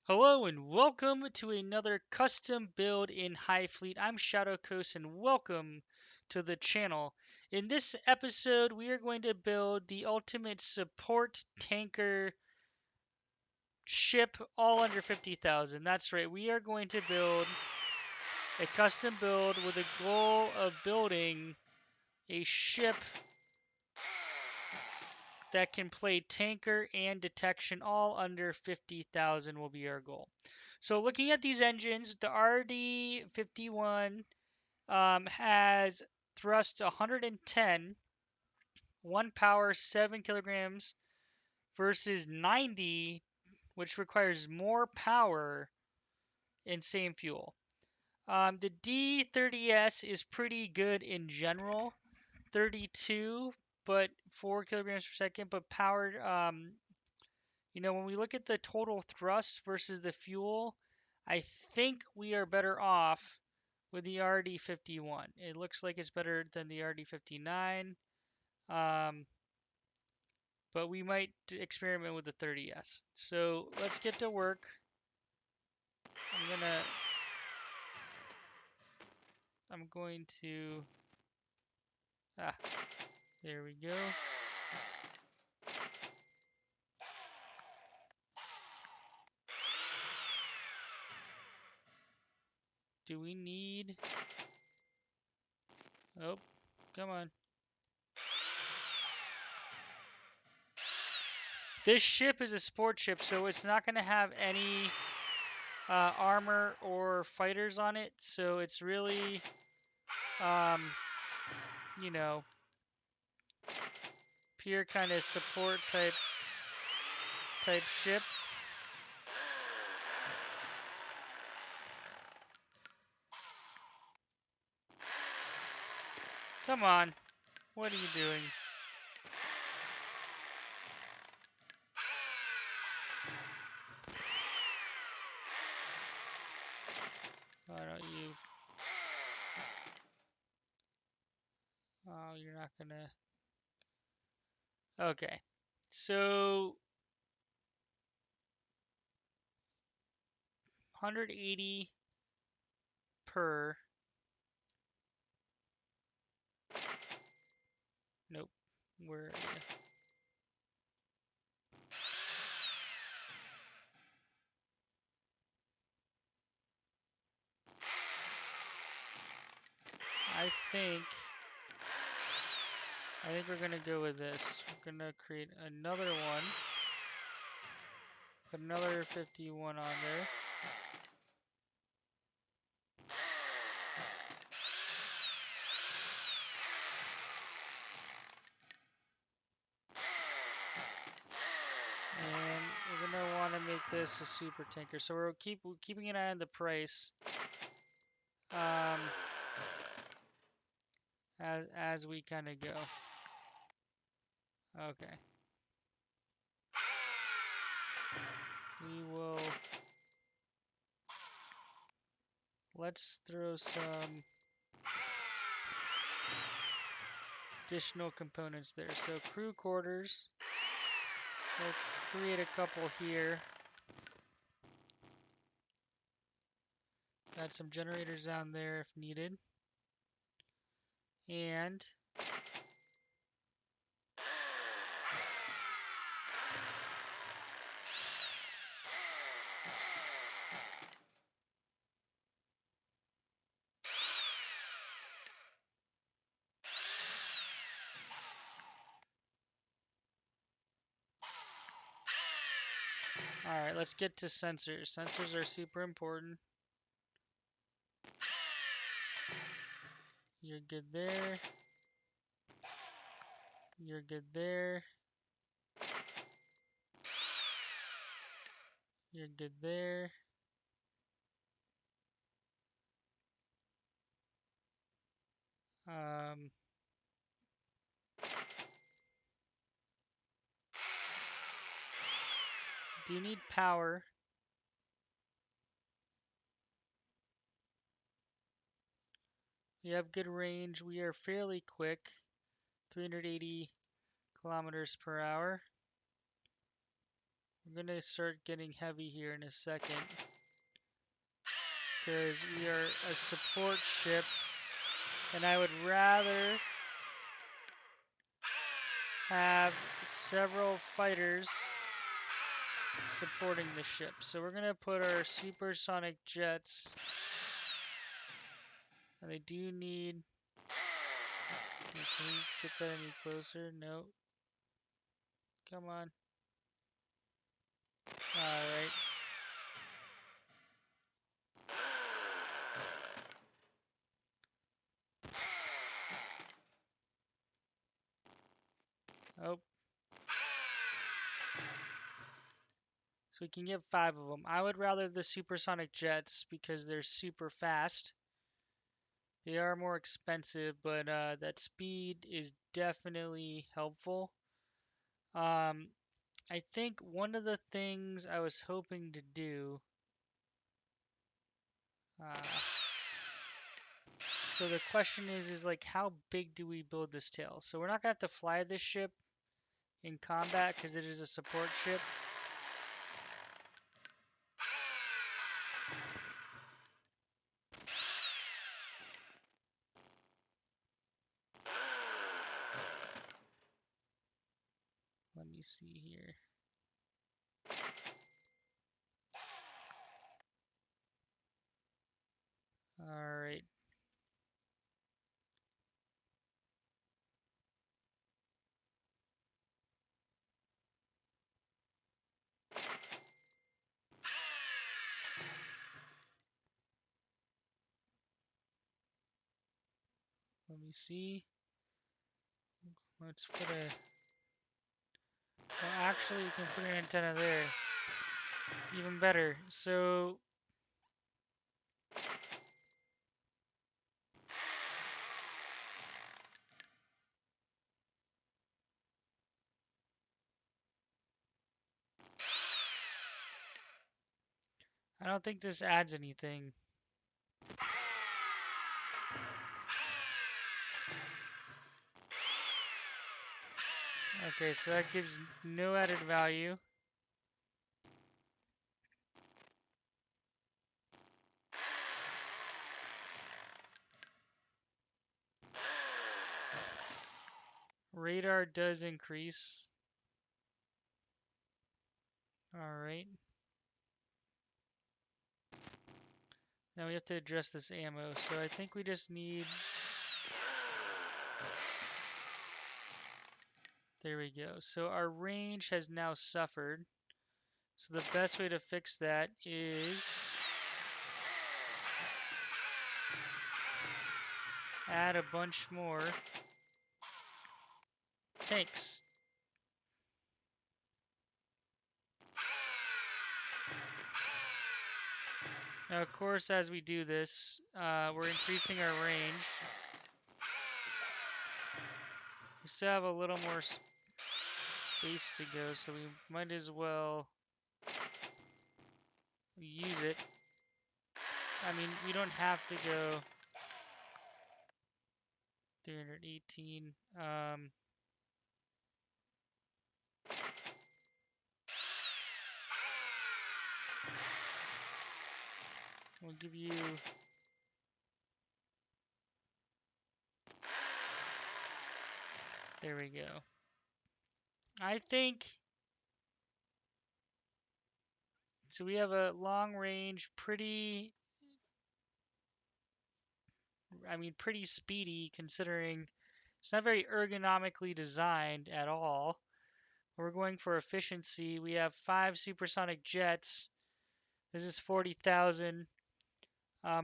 Hello and welcome to another custom build in Highfleet. I'm Shadow Coast and welcome to the channel. In this episode, we are going to build the ultimate support tanker ship all under 50,000. That's right, we are going to build a custom build with a goal of building a ship that can play tanker and detection all under 50,000 will be our goal. So looking at these engines, the RD51 has thrust 110, 1 power, 7 kilograms versus 90, which requires more power and same fuel. The D30S is pretty good in general, 32, but 4 kilograms per second, but powered. When we look at the total thrust versus the fuel, I think we are better off with the RD51. It looks like it's better than the RD59, um, but we might experiment with the 30S. So let's get to work. I'm going to, ah, there we go. Do we need, oh, come on. This ship is a sport ship, so it's not going to have any armor or fighters on it, so it's really, um, you know, pure kind of support type ship. Come on, what are you doing? Why don't you? Oh, you're not gonna. Okay, so 180 per. Nope. Where are you? I think. I think we're gonna go with this. We're gonna create another one. Put another 51 on there. And we're gonna want to make this a super tanker. So we're keeping an eye on the price. As we kind of go. Okay. We will. Let's throw some additional components there. So crew quarters. We'll create a couple here. Add some generators down there if needed. And alright, let's get to sensors. Sensors are super important. You're good there. You're good there. You're good there. Do you need power? We have good range. We are fairly quick. 380 kilometers per hour. We're gonna start getting heavy here in a second because we are a support ship, and I would rather have several fighters supporting the ship. So we're gonna put our supersonic jets, and they do need. Can we get that any closer? No. Come on. Alright. Oh. So we can get 5 of them. I would rather the supersonic jets because they're super fast. They are more expensive, but that speed is definitely helpful. I think one of the things I was hoping to do. Uh, so the question is like, how big do we build this tail? So we're not gonna have to fly this ship in combat because it is a support ship. Let me see here. Alright. Let me see. Let's put a... Well, actually, you can put an antenna there. Even better. So... I don't think this adds anything. Okay, so that gives no added value. Radar does increase. Alright. Now we have to address this ammo, so I think we just need... There we go. So our range has now suffered. So the best way to fix that is... add a bunch more tanks. Now, of course, as we do this, we're increasing our range. We still have a little more space to go, so we might as well use it. I mean, we don't have to go 318. We'll give you... There we go. I think... So we have a long range, pretty speedy considering it's not very ergonomically designed at all. We're going for efficiency. We have 5 supersonic jets. This is 40,000.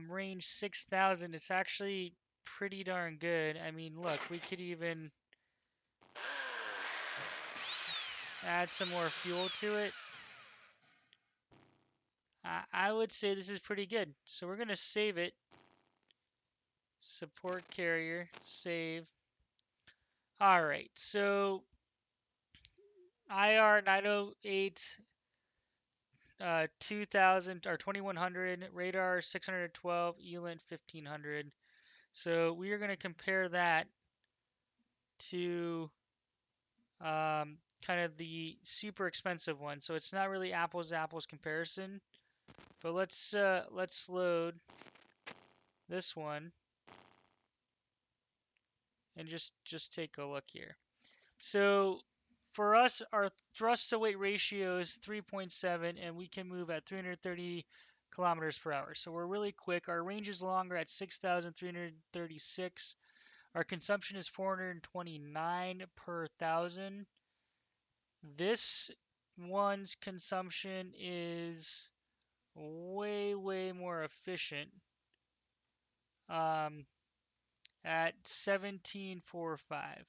Range 6,000. It's actually pretty darn good. I mean, look, we could even add some more fuel to it. I would say this is pretty good. So we're going to save it. Support carrier, save. All right, so IR 908, 2000 or 2100, radar 612, ELINT 1500. So we are going to compare that to kind of the super expensive one. So it's not really apples to apples comparison. But let's load this one and just take a look here. So for us, our thrust to weight ratio is 3.7, and we can move at 330 kilometers per hour. So we're really quick. Our range is longer at 6,336. Our consumption is 429 per thousand. This one's consumption is way more efficient um, at 1745.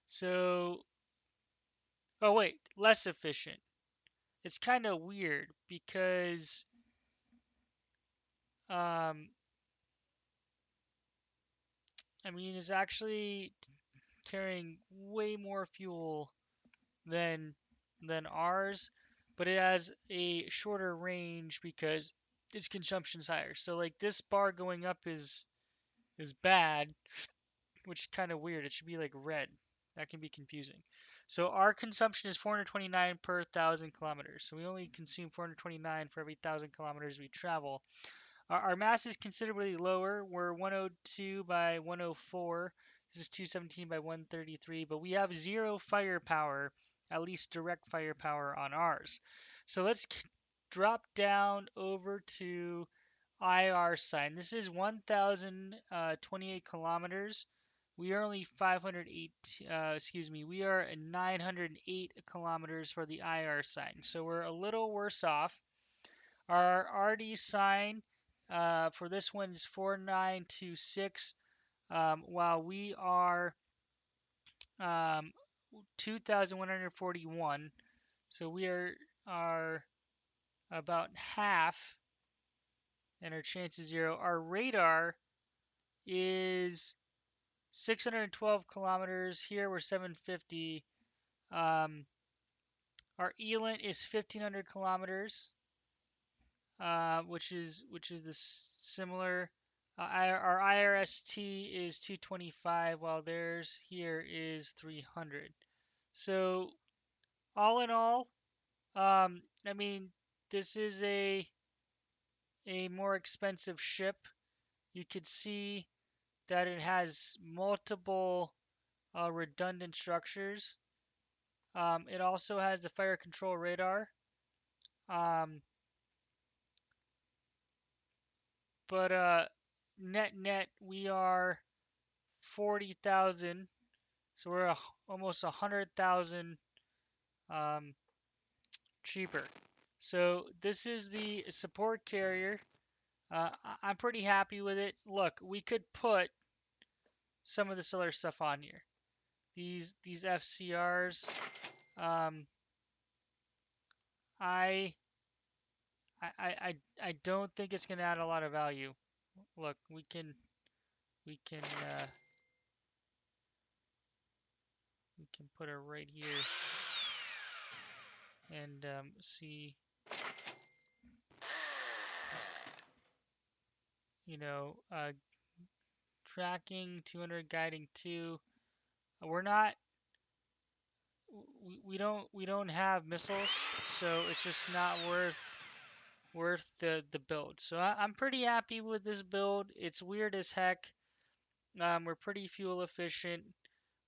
So, oh wait, less efficient. It's kind of weird because um, I mean it's actually carrying way more fuel than ours, but it has a shorter range because its consumption's higher. So like this bar going up is bad, which is kind of weird. It should be like red. That can be confusing. So our consumption is 429 per thousand kilometers. So we only consume 429 for every thousand kilometers we travel. Our mass is considerably lower. We're 102 by 104. This is 217 by 133, but we have zero firepower, at least direct firepower on ours. So let's drop down over to IR sign. This is 1,028 kilometers. We are only 508, excuse me, we are 908 kilometers for the IR sign. So we're a little worse off. Our RD sign for this one is 4926, while we are 2,141. So we are about half, and our chance is 0. Our radar is 612 kilometers. Here we're 750. Um, our ELINT is 1,500 kilometers. Which is this similar. Our IRST is 225, while theirs here is 300. So all in all, I mean, this is a more expensive ship. You could see that it has multiple redundant structures. It also has the fire control radar. Um, but net we are 40,000, so we're almost 100,000 um, cheaper. So this is the support carrier. I'm pretty happy with it. Look, we could put some of this other stuff on here. These FCRs. Um, I I don't think it's gonna add a lot of value. Look, we can we can put it right here and see, you know, tracking 200, guiding 2. We're not we don't have missiles, so it's just not worth the build. So I'm pretty happy with this build. It's weird as heck. We're pretty fuel efficient.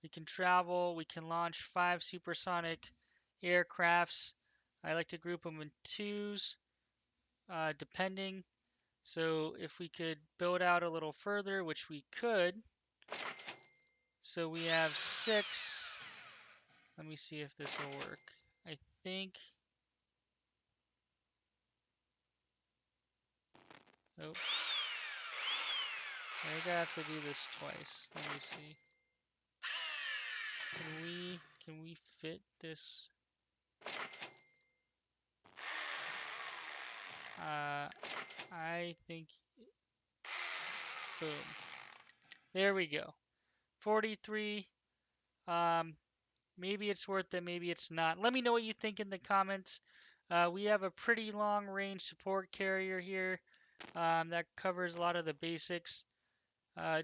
We can travel. We can launch 5 supersonic aircrafts. I like to group them in twos, depending. So if we could build out a little further, which we could, so we have 6. Let me see if this will work. I think. Oh, I think I have to do this twice. Let me see. Can we fit this? I think. Boom. There we go. 43. Maybe it's worth it. Maybe it's not. Let me know what you think in the comments. We have a pretty long range support carrier here that covers a lot of the basics.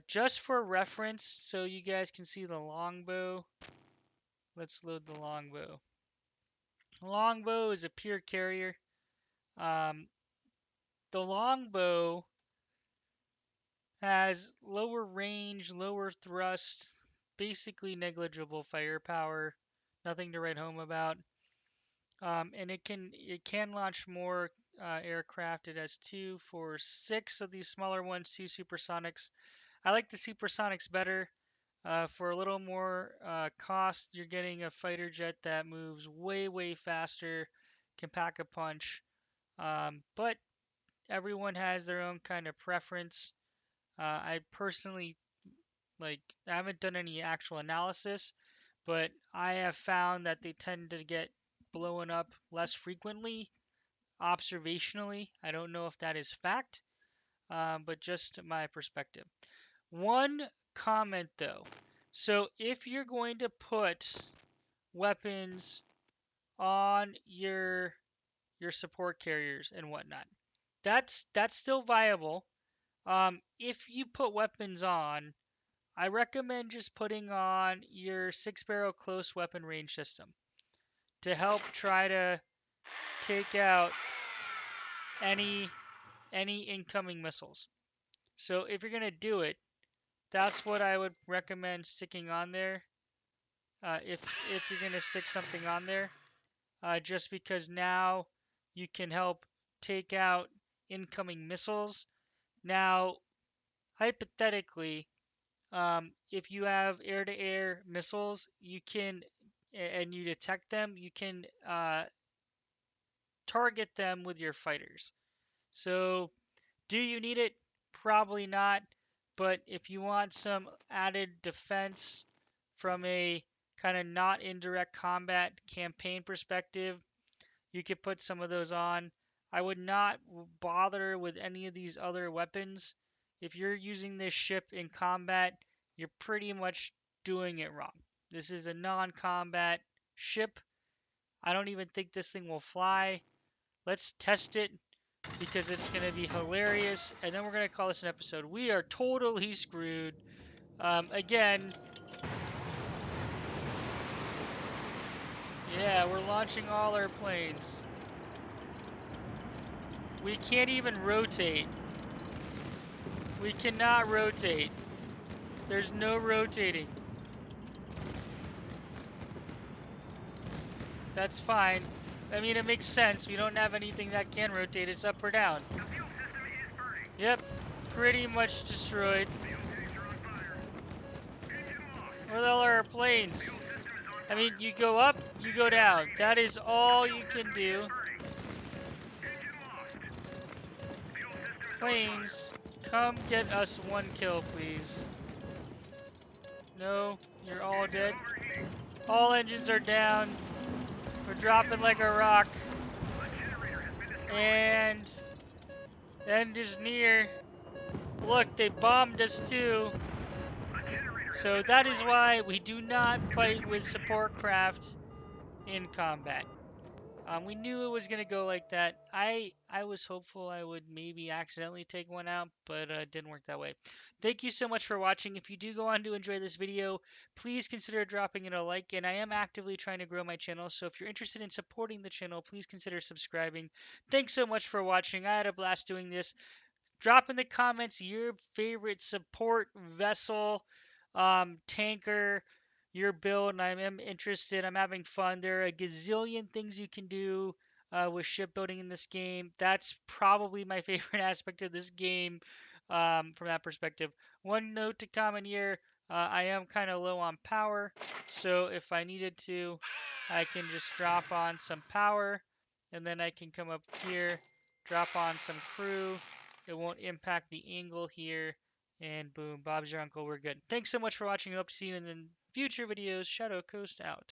Just for reference, so you guys can see the longbow. Let's load the longbow. Longbow is a pure carrier. Um, the longbow has lower range, lower thrust, basically negligible firepower. Nothing to write home about. And it can launch more aircraft. It has 2, 4, 6 of these smaller ones, 2 supersonics. I like the supersonics better. For a little more cost, you're getting a fighter jet that moves way, way faster, can pack a punch. But everyone has their own kind of preference. I personally like, I haven't done any actual analysis, but I have found that they tend to get blown up less frequently observationally. I don't know if that is fact, but just my perspective. One comment though. So if you're going to put weapons on your support carriers and whatnot, that's still viable. If you put weapons on, I recommend just putting on your 6-barrel close weapon range system to help try to take out any any incoming missiles. So if you're gonna do it, that's what I would recommend sticking on there. If you're gonna stick something on there, just because now you can help take out incoming missiles. Now, hypothetically, if you have air-to-air missiles, you can and you detect them, you can target them with your fighters. So do you need it? Probably not. But if you want some added defense from a kind of not indirect combat campaign perspective, you could put some of those on. I would not bother with any of these other weapons. If you're using this ship in combat, you're pretty much doing it wrong. This is a non combat ship. I don't even think this thing will fly. Let's test it because it's going to be hilarious. And then we're going to call this an episode. We are totally screwed. Again, yeah, we're launching all our planes. We can't even rotate. We cannot rotate. There's no rotating. That's fine. I mean, it makes sense. We don't have anything that can rotate. It's up or down. Yep, pretty much destroyed. Where the hell are our planes? I mean, you go up, you go down. That is all you can do. Planes, come get us 1 kill, please. No, you're all dead. All engines are down. We're dropping like a rock. And end is near. Look, they bombed us too. So that is why we do not fight with support craft in combat. We knew it was going to go like that. I was hopeful I would maybe accidentally take one out, but it didn't work that way. Thank you so much for watching. If you do go on to enjoy this video, please consider dropping it a like. And I am actively trying to grow my channel, so if you're interested in supporting the channel, please consider subscribing. Thanks so much for watching. I had a blast doing this. Drop in the comments your favorite support vessel, tanker, your build, and I am interested. I'm having fun. There are a gazillion things you can do with shipbuilding in this game. That's probably my favorite aspect of this game from that perspective. One note to comment here. I am kind of low on power, so if I needed to, I can just drop on some power, and then I can come up here, drop on some crew. It won't impact the angle here. And boom, Bob's your uncle. We're good. Thanks so much for watching. I hope to see you in the future videos. Shadow Coast out.